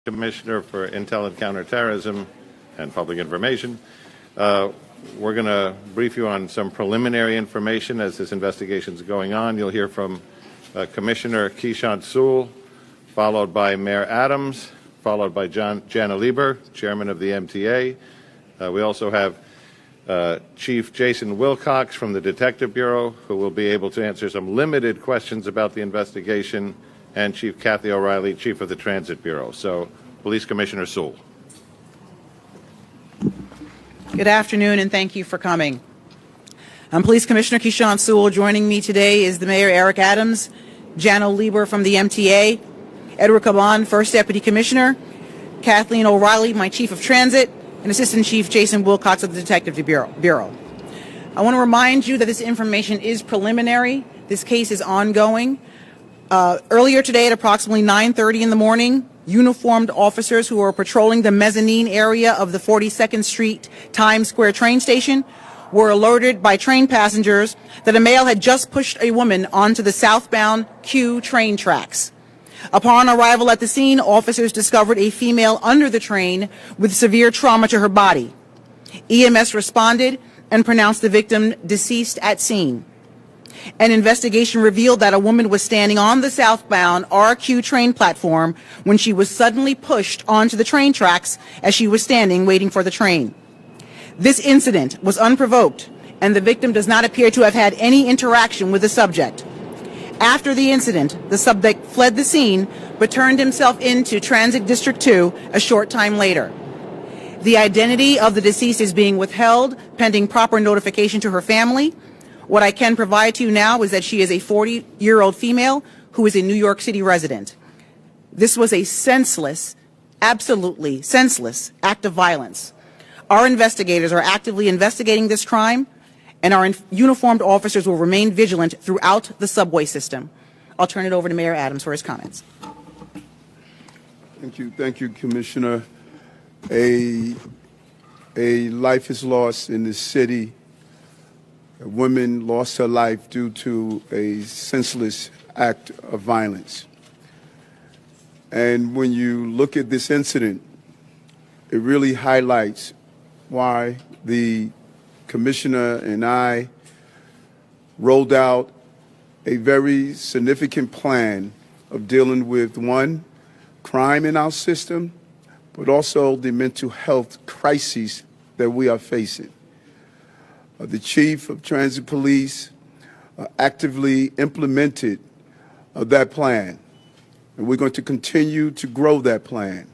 Commissioner for Intel and Counterterrorism and Public Information. We're going to brief you on some preliminary information as this investigation is going on. You'll hear from Commissioner Keechant Sewell, followed by Mayor Adams, followed by Jana Lieber, Chairman of the MTA. We also have Chief Jason Wilcox from the Detective Bureau, who will be able to answer some limited questions about the investigation, and Chief Kathy O'Reilly, Chief of the Transit Bureau. So, Police Commissioner Sewell. Good afternoon, and thank you for coming. I'm Police Commissioner Keechant Sewell. Joining me today is the Mayor Eric Adams, Jana Lieber from the MTA, Edward Caban, First Deputy Commissioner, Kathleen O'Reilly, my Chief of Transit, and Assistant Chief Jason Wilcox of the Detective Bureau. I want to remind you that this information is preliminary. This case is ongoing. Earlier today at approximately 9:30 in the morning, uniformed officers who were patrolling the mezzanine area of the 42nd Street Times Square train station were alerted by train passengers that a male had just pushed a woman onto the southbound Q train tracks. Upon arrival at the scene, officers discovered a female under the train with severe trauma to her body. EMS responded and pronounced the victim deceased at scene. An investigation revealed that a woman was standing on the southbound RQ train platform when she was suddenly pushed onto the train tracks as she was standing waiting for the train. This incident was unprovoked, and the victim does not appear to have had any interaction with the subject. After the incident, the subject fled the scene but turned himself into Transit District 2 a short time later. The identity of the deceased is being withheld pending proper notification to her family. What I can provide to you now is that she is a 40-year-old female who is a New York City resident. This was a senseless, absolutely senseless act of violence. Our investigators are actively investigating this crime, and our uniformed officers will remain vigilant throughout the subway system. I'll turn it over to Mayor Adams for his comments. Thank you, Commissioner. A life is lost in this city. A woman lost her life due to a senseless act of violence. And when you look at this incident, it really highlights why the Commissioner and I rolled out a very significant plan of dealing with, one, crime in our system, but also the mental health crises that we are facing. The Chief of Transit Police actively implemented that plan, and we're going to continue to grow that plan.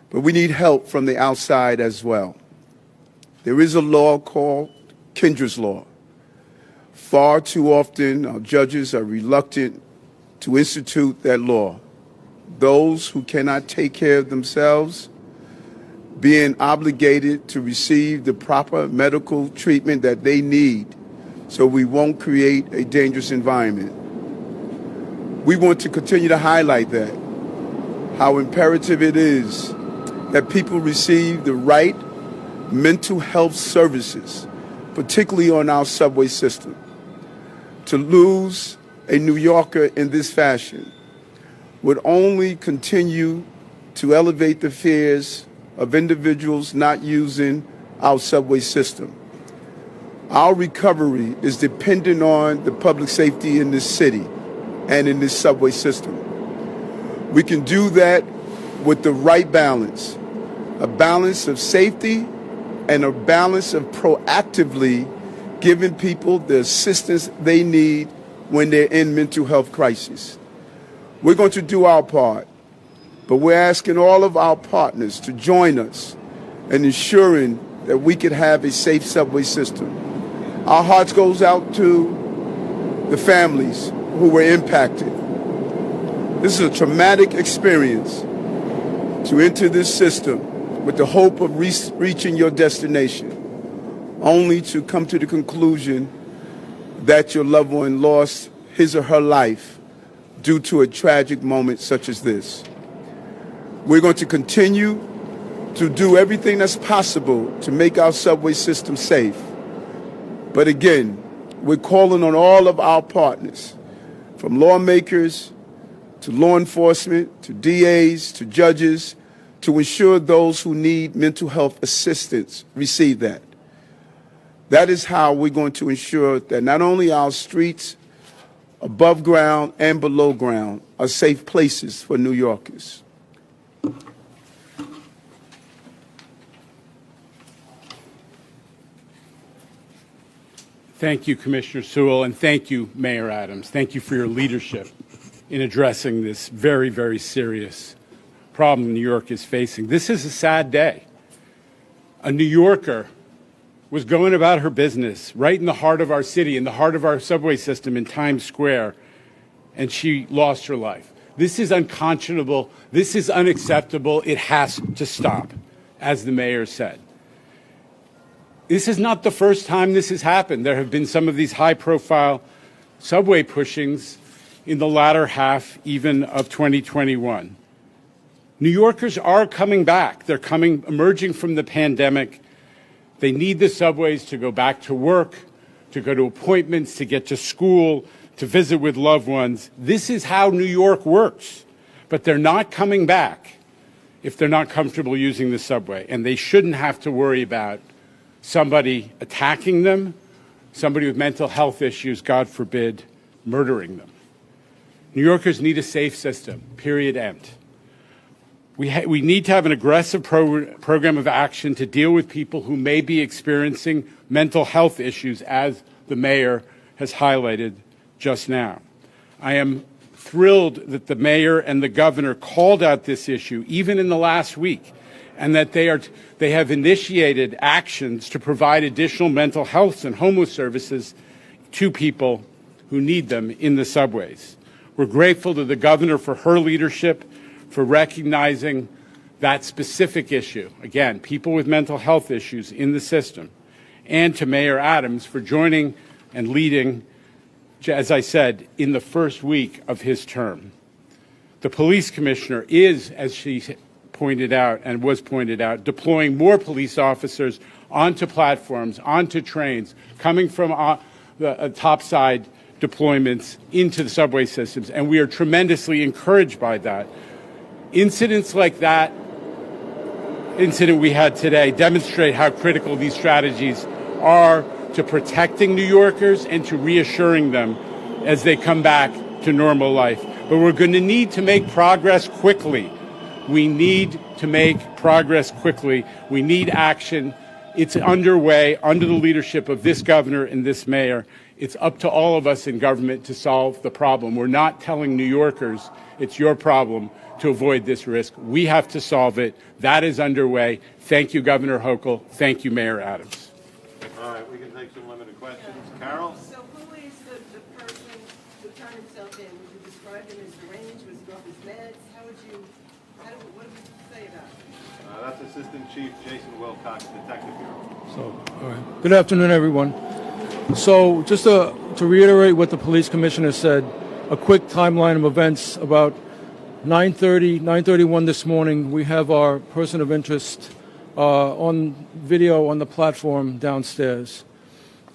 But we need help from the outside as well. There is a law called Kendra's Law. Far too often, our judges are reluctant to institute that law. Those who cannot take care of themselves being obligated to receive the proper medical treatment that they need so we won't create a dangerous environment. We want to continue to highlight that, how imperative it is that people receive the right mental health services, particularly on our subway system. To lose a New Yorker in this fashion would only continue to elevate the fears of individuals not using our subway system. Our recovery is dependent on the public safety in this city and in this subway system. We can do that with the right balance, a balance of safety and a balance of proactively giving people the assistance they need when they're in mental health crisis. We're going to do our part, but we're asking all of our partners to join us in ensuring that we can have a safe subway system. Our hearts goes out to the families who were impacted. This is a traumatic experience to enter this system with the hope of reaching your destination, only to come to the conclusion that your loved one lost his or her life due to a tragic moment such as this. We're going to continue to do everything that's possible to make our subway system safe. But again, we're calling on all of our partners, from lawmakers to law enforcement to DAs to judges, to ensure those who need mental health assistance receive that. That is how we're going to ensure that not only our streets above ground and below ground are safe places for New Yorkers. Thank you, Commissioner Sewell, and thank you, Mayor Adams. Thank you for your leadership in addressing this very, very serious problem New York is facing. This is a sad day. A New Yorker was going about her business right in the heart of our city, in the heart of our subway system in Times Square, and she lost her life. This is unconscionable. This is unacceptable. It has to stop, as the mayor said. This is not the first time this has happened. There have been some of these high-profile subway pushings in the latter half even of 2021. New Yorkers are coming back. They're emerging from the pandemic. They need the subways to go back to work, to go to appointments, to get to school, to visit with loved ones. This is how New York works. But they're not coming back if they're not comfortable using the subway. And they shouldn't have to worry about somebody attacking them, somebody with mental health issues, God forbid, murdering them. New Yorkers need a safe system, period, end. We need to have an aggressive program of action to deal with people who may be experiencing mental health issues, as the mayor has highlighted just now. I am thrilled that the mayor and the governor called out this issue, even in the last week, and that they have initiated actions to provide additional mental health and homeless services to people who need them in the subways. We're grateful to the governor for her leadership, for recognizing that specific issue, again, people with mental health issues in the system, and to Mayor Adams for joining and leading, as I said, in the first week of his term. The police commissioner is, as she pointed out and was pointed out, deploying more police officers onto platforms, onto trains, coming from the topside deployments into the subway systems, and we are tremendously encouraged by that. Incidents like that incident we had today demonstrate how critical these strategies are to protecting New Yorkers and to reassuring them as they come back to normal life. But we're going to need to make progress quickly. We need to make progress quickly. We need action. It's underway under the leadership of this governor and this mayor. It's up to all of us in government to solve the problem. We're not telling New Yorkers it's your problem to avoid this risk. We have to solve it. That is underway. Thank you, Governor Hochul. Thank you, Mayor Adams. All right, we can take some limited questions. Carol? So who is the person who turned himself in? Would you describe him as deranged? Was he off his meds? What would you say about it? That's Assistant Chief Jason Wilcox, Detective Bureau. All right. Good afternoon, everyone. So just to reiterate what the police commissioner said, a quick timeline of events. About 9:31 this morning, we have our person of interest on video on the platform downstairs.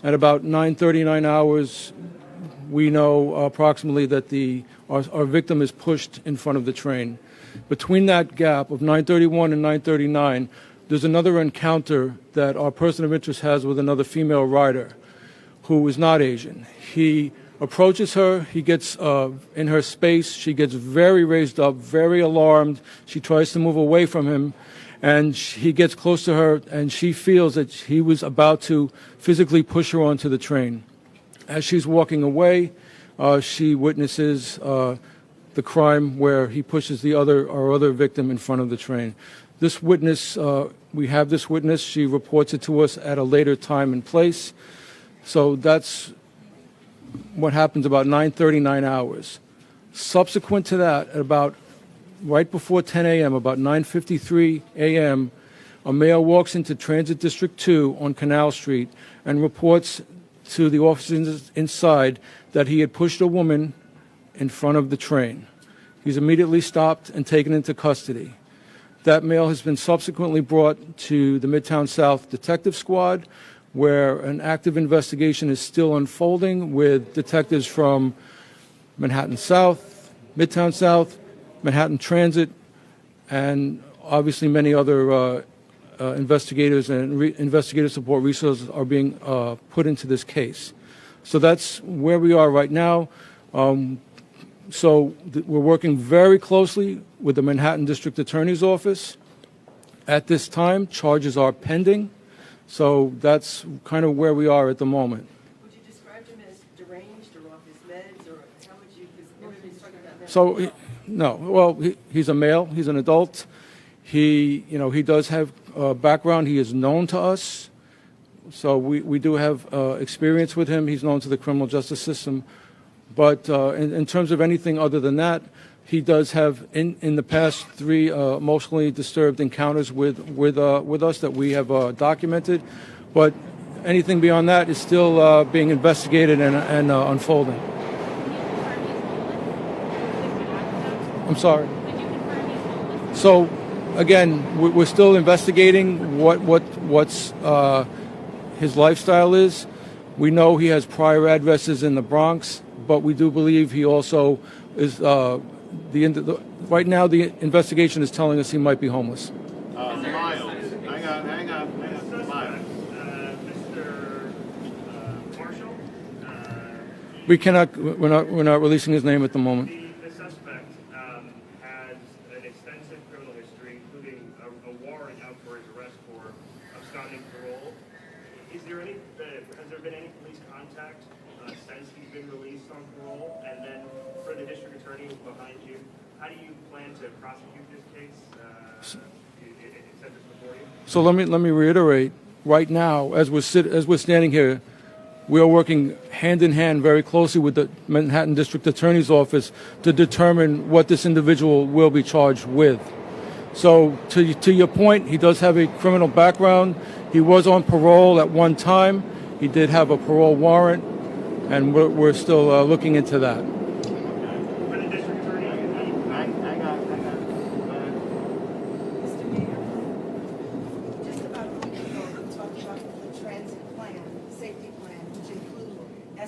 At about 9:39 hours, we know approximately that our victim is pushed in front of the train. Between that gap of 9:31 and 9:39, there's another encounter that our person of interest has with another female rider who is not Asian. He approaches her, he gets in her space, she gets very raised up, very alarmed. She tries to move away from him, and he gets close to her, and she feels that he was about to physically push her onto the train. As she's walking away, she witnesses the crime where he pushes our other victim in front of the train. This witness, we have this witness. She reports it to us at a later time and place. So that's what happens about 9:39 hours. Subsequent to that, at about right before 10 a.m., about 9:53 a.m., a male walks into Transit District 2 on Canal Street and reports to the officers inside that he had pushed a woman in front of the train. He's immediately stopped and taken into custody. That male has been subsequently brought to the Midtown South Detective Squad, where an active investigation is still unfolding with detectives from Manhattan South, Midtown South, Manhattan Transit, and obviously many other investigators and investigative support resources are being put into this case. So that's where we are right now. We're working very closely with the Manhattan District Attorney's Office. At this time, charges are pending. So that's kind of where we are at the moment. Would you describe him as deranged or off his meds, or how would you, because everybody's talking about that. So, no, well, he's a male, he's an adult. He does have a background. He is known to us. So we do have experience with him. He's known to the criminal justice system. But in terms of anything other than that, he does have in the past 3 emotionally disturbed encounters with us that we have documented. But anything beyond that is still being investigated and unfolding. I'm sorry. So again, we're still investigating what's his lifestyle is. We know he has prior addresses in the Bronx, but we do believe he also is. Right now, the investigation is telling us he might be homeless. Miles, hang on. Miles. Mr. Marshall. We cannot. We're not releasing his name at the moment. The suspect has an extensive criminal history, including a warrant out for his arrest for absconding parole. Has there been any police contact since he's been released on parole? And then for the district attorney behind you, how do you plan to prosecute this case? So let me reiterate. Right now, as we're standing here, we are working hand in hand very closely with the Manhattan District Attorney's Office to determine what this individual will be charged with. So to your point, he does have a criminal background. He was on parole at one time. He did have a parole warrant, and we're still looking into that. For the district attorney, Hang on. Mr. Mayor, just about a week ago, we talked about the transit plan, safety plan, which include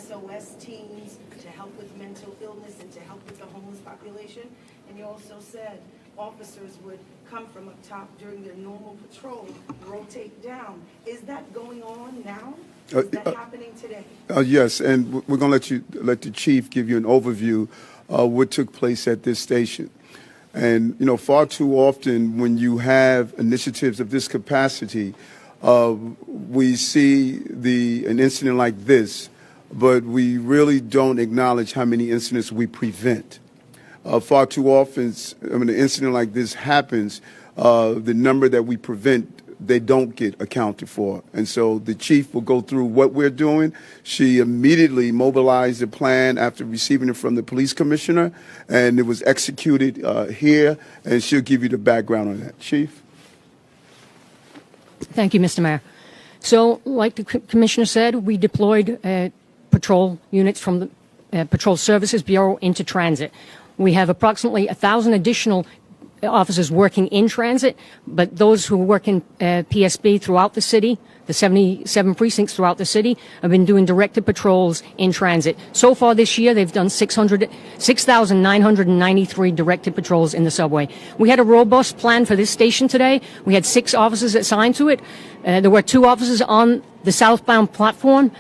SOS teams to help with mental illness and to help with the homeless population. And you also said officers would come from up top during their normal patrol, rotate down. Is that going on now? Is that happening today? Yes, and we're going to let the chief give you an overview of what took place at this station. And, far too often when you have initiatives of this capacity, we see an incident like this, but we really don't acknowledge how many incidents we prevent. Far too often, when an incident like this happens, the number that we prevent, they don't get accounted for. And so the chief will go through what we're doing. She immediately mobilized the plan after receiving it from the police commissioner, and it was executed here, and she'll give you the background on that. Chief? Thank you, Mr. Mayor. So, like the commissioner said, we deployed patrol units from the Patrol Services Bureau into transit. We have approximately 1,000 additional officers working in transit, but those who work in PSB throughout the city, the 77 precincts throughout the city, have been doing directed patrols in transit. So far this year, they've done 6,993 directed patrols in the subway. We had a robust plan for this station today. We had 6 officers assigned to it. There were 2 officers on the southbound platform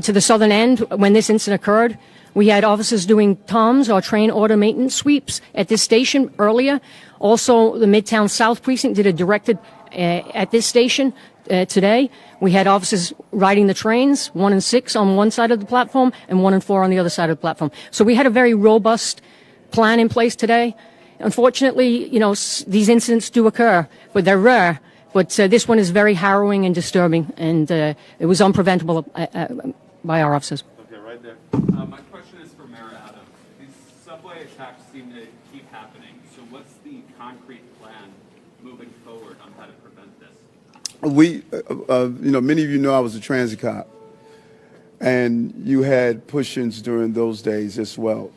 to the southern end when this incident occurred. We had officers doing TOMS, or train order maintenance sweeps, at this station earlier. Also, the Midtown South Precinct did a directed at this station today. We had officers riding the trains, 1 and 6 on one side of the platform and 1 and 4 on the other side of the platform. So we had a very robust plan in place today. Unfortunately, these incidents do occur, but they're rare. But this one is very harrowing and disturbing, and it was unpreventable by our officers. Okay, right there. My question is for Mayor Adams. These subway attacks seem to keep happening. So what's the concrete plan moving forward on how to prevent this? Many of you know I was a transit cop, and you had push-ins during those days as well.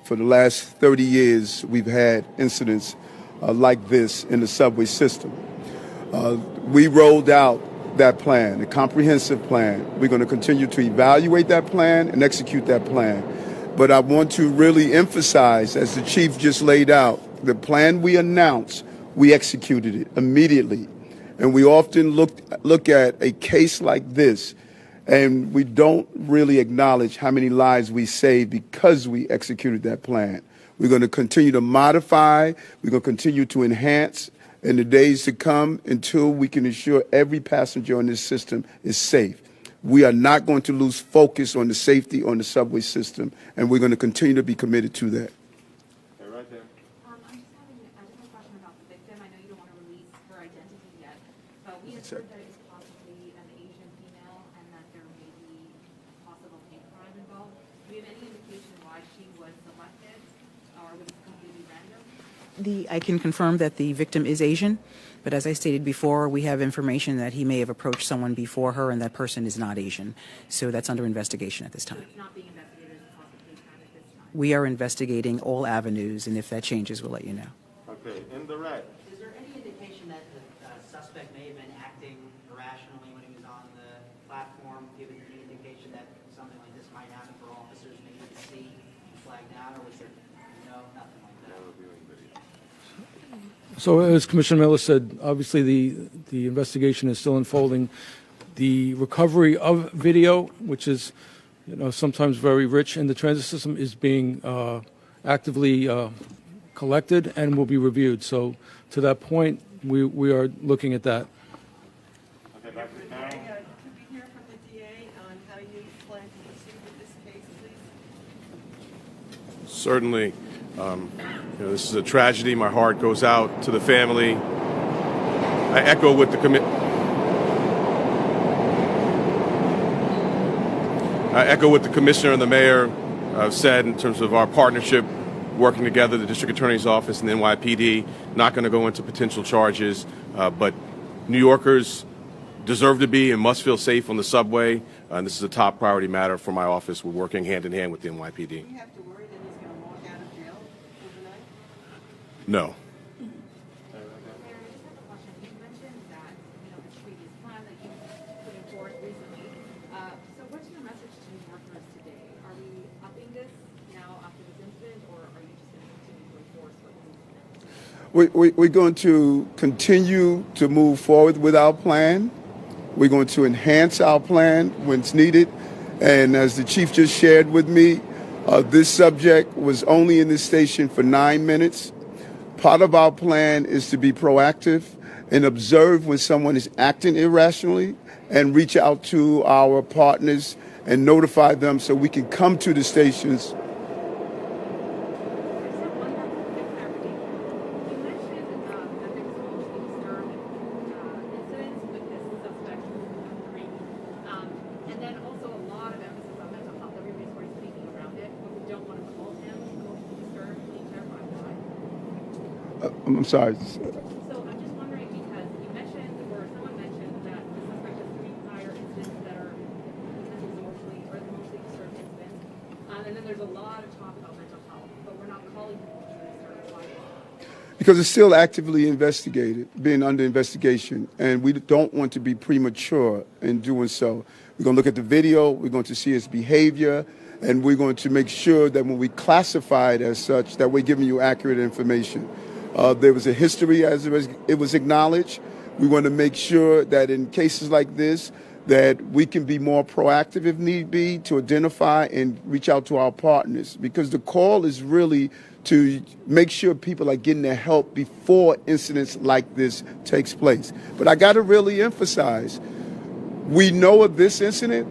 For the last 30 years, we've had incidents like this in the subway system. We rolled out that plan, a comprehensive plan. We're going to continue to evaluate that plan and execute that plan. But I want to really emphasize, as the chief just laid out, the plan we announced we executed it immediately. And we often look at a case like this, and we don't really acknowledge how many lives we saved because we executed that plan. We're going to continue to modify, we're going to continue to enhance in the days to come until we can ensure every passenger on this system is safe. We are not going to lose focus on the safety on the subway system, and we're going to continue to be committed to that. Right there. I'm just having a different question about the victim. I know you don't want to release her identity yet, but we have heard that it was possibly an Asian female and that there may be possible hate crime involved. Do we have any indication why she was selected, or was it completely random? I can confirm that the victim is Asian, but as I stated before, we have information that he may have approached someone before her and that person is not Asian. So that's under investigation at this time. It's not being investigated as a possible hate crime at this time. We are investigating all avenues, and if that changes, we'll let you know. Okay, in the red. Is there any indication that the suspect may have been acting irrationally when he was on the platform, given the indication that something like this might happen for officers maybe to see and flag down, or was there nothing like that? So as Commissioner Miller said, obviously the investigation is still unfolding. The recovery of video, which is sometimes very rich in the transit system, is being actively collected and will be reviewed. So to that point, we are looking at that. Okay, back to Karen. Could we hear from the DA on how you plan to proceed with this case, please? Certainly. This is a tragedy. My heart goes out to the family. I echo what the commissioner and the mayor have said in terms of our partnership, working together, the district attorney's office and the NYPD. Not going to go into potential charges, but New Yorkers deserve to be and must feel safe on the subway. And this is a top priority matter for my office. We're working hand in hand with the NYPD. Do you have to worry that he's going to walk out of jail overnight? No. Mayor, I just have a question. You mentioned that, this previous plan that you put forth recently. So what's your message to New Yorkers today? Are we upping this now after this incident, or are you just going to continue to enforce what you need? We're going to continue to move forward with our plan. We're going to enhance our plan when it's needed. And as the chief just shared with me, this subject was only in this station for 9 minutes. Part of our plan is to be proactive and observe when someone is acting irrationally and reach out to our partners and notify them so we can come to the stations. I'm sorry. So I'm just wondering because you mentioned, or someone mentioned, that the suspect has 3 prior incidents that are mostly disturbed incidents. And then there's a lot of talk about mental health, but we're not calling people disturbed. Why? Because it's still actively investigated, being under investigation, and we don't want to be premature in doing so. We're going to look at the video, we're going to see his behavior, and we're going to make sure that when we classify it as such, that we're giving you accurate information. There was a history, as it was acknowledged. We want to make sure that in cases like this, that we can be more proactive if need be to identify and reach out to our partners, because the call is really to make sure people are getting their help before incidents like this takes place. But I got to really emphasize, we know of this incident,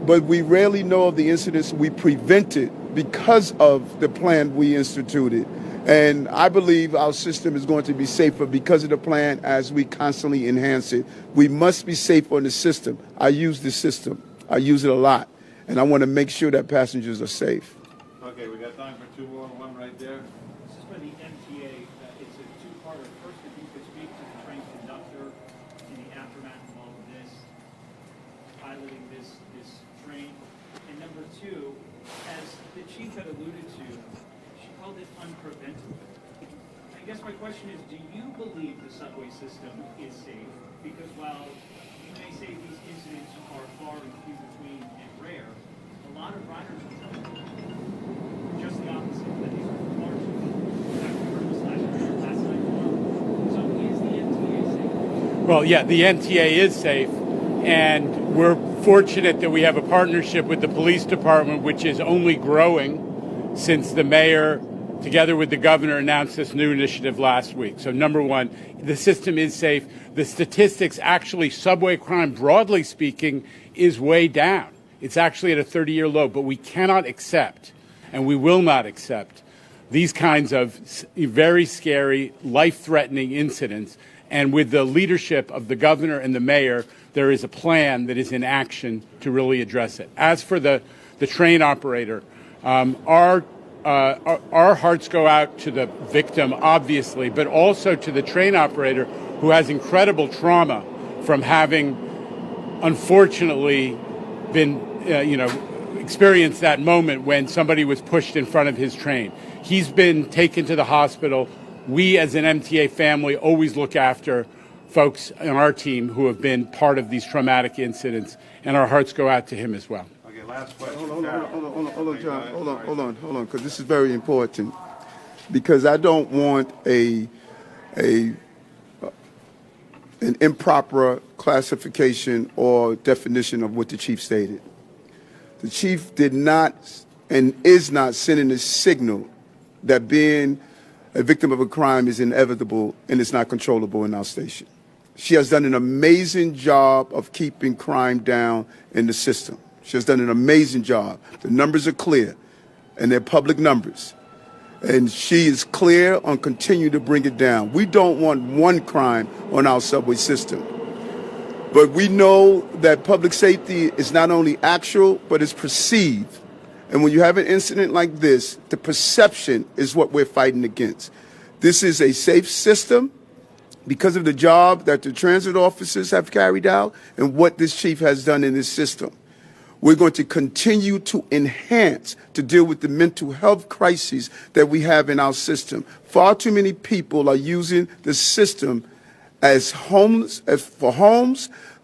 but we rarely know of the incidents we prevented because of the plan we instituted. And I believe our system is going to be safer because of the plan as we constantly enhance it. We must be safe on the system. I use the system. I use it a lot. And I want to make sure that passengers are safe. Okay, we got time for 2 more. One right there. This is for the MTA. It's a 2-parter. First, if you could speak to the train conductor in the aftermath of all of this, piloting this train. And number 2, as the chief had alluded to, she called it unpreventable. I guess my question is, do you believe the subway system is safe? Because while you may say these incidents are far and few between and rare, a lot of riders will tell you just the opposite, that these are far too few. In fact, we heard this last night. Well, yeah, the MTA is safe, and we're fortunate that we have a partnership with the police department, which is only growing since the mayor, together with the governor, announced this new initiative last week. So number one, the system is safe. The statistics, actually, subway crime, broadly speaking, is way down. It's actually at a 30-year low, but we cannot accept, and we will not accept, these kinds of very scary, life-threatening incidents. And with the leadership of the governor and the mayor, there is a plan that is in action to really address it. As for the train operator, our hearts go out to the victim, obviously, but also to the train operator who has incredible trauma from having, unfortunately, been, experienced that moment when somebody was pushed in front of his train. He's been taken to the hospital. We, as an MTA family, always look after folks on our team who have been part of these traumatic incidents, and our hearts go out to him as well. Okay, last question. Hold on, John. Hold on, because this is very important. Because I don't want an improper classification or definition of what the chief stated. The chief did not and is not sending a signal that being a victim of a crime is inevitable and it's not controllable in our station. She has done an amazing job of keeping crime down in the system. She has done an amazing job. The numbers are clear, and they're public numbers. And she is clear on continuing to bring it down. We don't want one crime on our subway system. But we know that public safety is not only actual, but it's perceived. And when you have an incident like this, the perception is what we're fighting against. This is a safe system because of the job that the transit officers have carried out and what this chief has done in this system. We're going to continue to enhance to deal with the mental health crises that we have in our system. Far too many people are using the system as homes,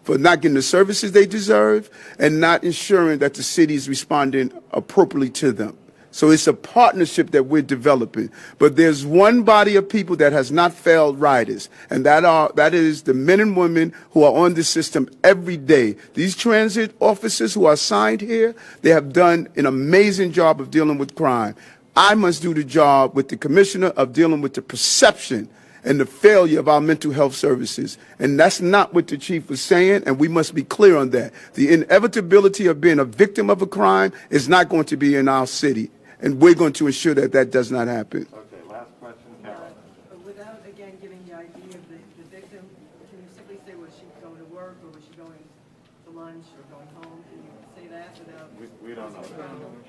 for not getting the services they deserve, and not ensuring that the city is responding appropriately to them. So it's a partnership that we're developing. But there's one body of people that has not failed riders, and that is the men and women who are on this system every day. These transit officers who are assigned here, they have done an amazing job of dealing with crime. I must do the job with the commissioner of dealing with the perception and the failure of our mental health services. And that's not what the chief was saying, and we must be clear on that. The inevitability of being a victim of a crime is not going to be in our city, and we're going to ensure that that does not happen. Okay, last question, Carol. Without, again, giving the idea of the victim, can you simply say, was she going to work, or was she going to lunch, or going home? Can you say that without? We don't know that.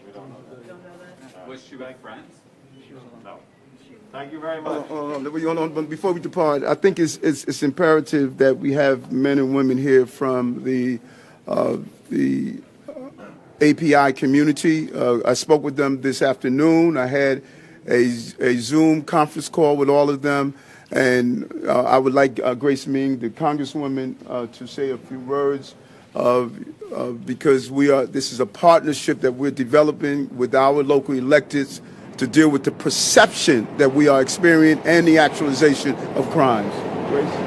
We don't know that. You don't know that? Was she with friends? No. Thank you very much. Before we depart, I think it's imperative that we have men and women here from the API community. I spoke with them this afternoon. I had a Zoom conference call with all of them, and I would like Grace Ming, the Congresswoman, to say a few words because this is a partnership that we're developing with our local electeds to deal with the perception that we are experiencing and the actualization of crimes. Grace?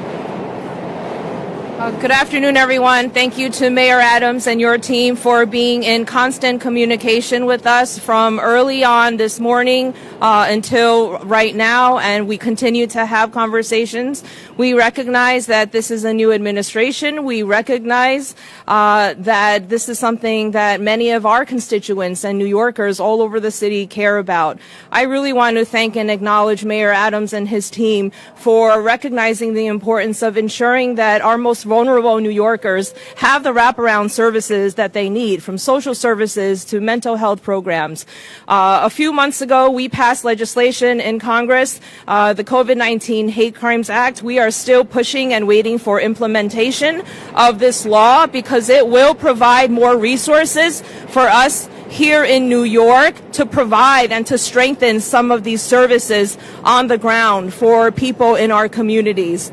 Good afternoon, everyone. Thank you to Mayor Adams and your team for being in constant communication with us from early on this morning until right now, and we continue to have conversations. We recognize that this is a new administration. We recognize that this is something that many of our constituents and New Yorkers all over the city care about. I really want to thank and acknowledge Mayor Adams and his team for recognizing the importance of ensuring that our most vulnerable New Yorkers have the wraparound services that they need, from social services to mental health programs. A few months ago, we passed legislation in Congress, the COVID-19 Hate Crimes Act. We are still pushing and waiting for implementation of this law because it will provide more resources for us here in New York to provide and to strengthen some of these services on the ground for people in our communities.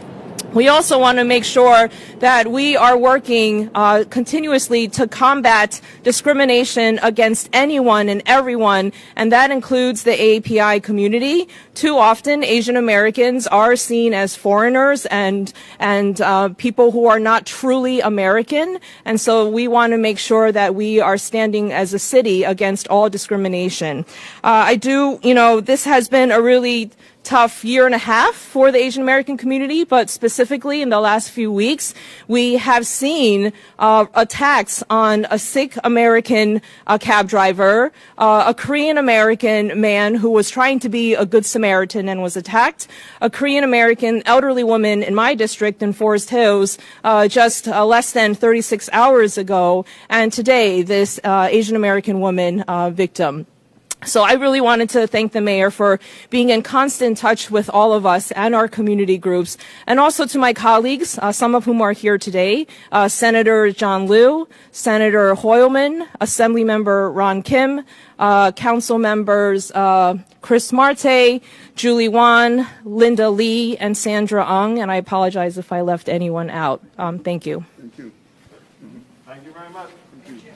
We also want to make sure that we are working continuously to combat discrimination against anyone and everyone, and that includes the AAPI community. Too often, Asian Americans are seen as foreigners and people who are not truly American, and so we want to make sure that we are standing as a city against all discrimination. This has been a really tough year and a half for the Asian American community, but specifically in the last few weeks, we have seen attacks on a Sikh American cab driver, a Korean American man who was trying to be a good Samaritan and was attacked, a Korean American elderly woman in my district in Forest Hills just less than 36 hours ago, and today this Asian American woman victim. So I really wanted to thank the mayor for being in constant touch with all of us and our community groups, and also to my colleagues, some of whom are here today, Senator John Liu, Senator Hoylman, Assemblymember Ron Kim, council members Chris Marte, Julie Wan, Linda Lee, and Sandra Ung, and I apologize if I left anyone out. Thank you. Thank you. Thank you very much. Thank you.